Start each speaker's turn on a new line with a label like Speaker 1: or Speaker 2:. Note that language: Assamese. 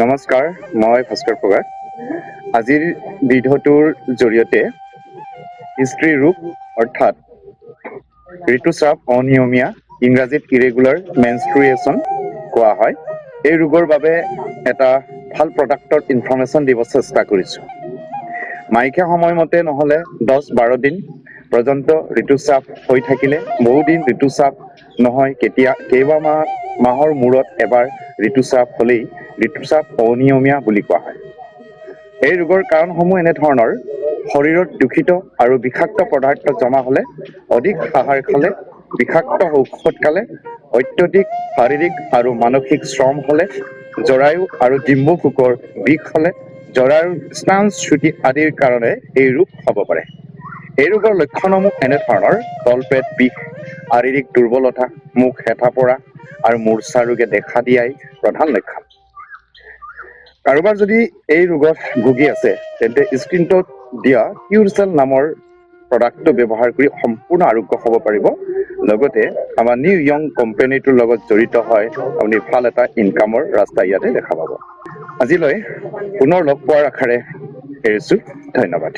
Speaker 1: নমস্কাৰ, মই ভাস্কৰ ফুকন। আজিৰ ভিডিঅ'টোৰ জৰিয়তে স্ত্ৰী ৰোগ অৰ্থাৎ ঋতুস্ৰাৱ অনিয়মীয়া, ইংৰাজীত ইৰেগুলাৰ মেনষ্ট্ৰুৱেশ্যন কোৱা হয়। এই ৰোগৰ বাবে এটা ভাল প্ৰডাক্টৰ ইনফৰমেশ্যন দিব চেষ্টা কৰিছোঁ। মাহেকীয়া সময়মতে নহ'লে 10-12 দিন পৰ্যন্ত ঋতুস্ৰাৱ হৈ থাকিলে, বহুদিন ঋতুস্ৰাৱ নহয়, কেইবা মাহৰ মূৰত এবাৰ ঋতুস্ৰাৱ হ'লেই ঋতুস্ৰাৱ অনিয়মীয়া বুলি কোৱা হয়। এই ৰোগৰ কাৰণসমূহ এনেধৰণৰ: শৰীৰত দূষিত আৰু বিষাক্ত পদাৰ্থ জমা হ'লে, অধিক আহাৰ খালে, বিষাক্ত ঔষধ খালে, অত্যধিক শাৰীৰিক আৰু মানসিক শ্ৰম হ'লে, জৰায়ু আৰু ডিম্বকোষৰ বিষ হ'লে, জৰায়ুৰ স্নায়ুচ্যুতি আদিৰ কাৰণে এই ৰোগ হ'ব পাৰে। এই ৰোগৰ লক্ষণসমূহ এনেধৰণৰ: তলপেট বিষ, শাৰীৰিক দুৰ্বলতা, মুখ হেতা পৰা আৰু মূৰ্ছা ৰোগে দেখা দিয়াই প্ৰধান লক্ষণ। কাৰোবাৰ যদি এই ৰোগত ভুগি আছে, তেন্তে স্ক্ৰীনটোত দিয়া কিউৰচেল নামৰ প্ৰডাক্টটো ব্যৱহাৰ কৰি সম্পূৰ্ণ আৰোগ্য হ'ব পাৰিব। লগতে আমাৰ নিউ য়ং কোম্পানীটোৰ লগত জড়িত হয় আপুনি ভাল এটা ইনকামৰ ৰাস্তা ইয়াতে দেখা পাব। আজিলৈ পুনৰ লগ পোৱাৰ আশাৰে এৰিছোঁ। ধন্যবাদ।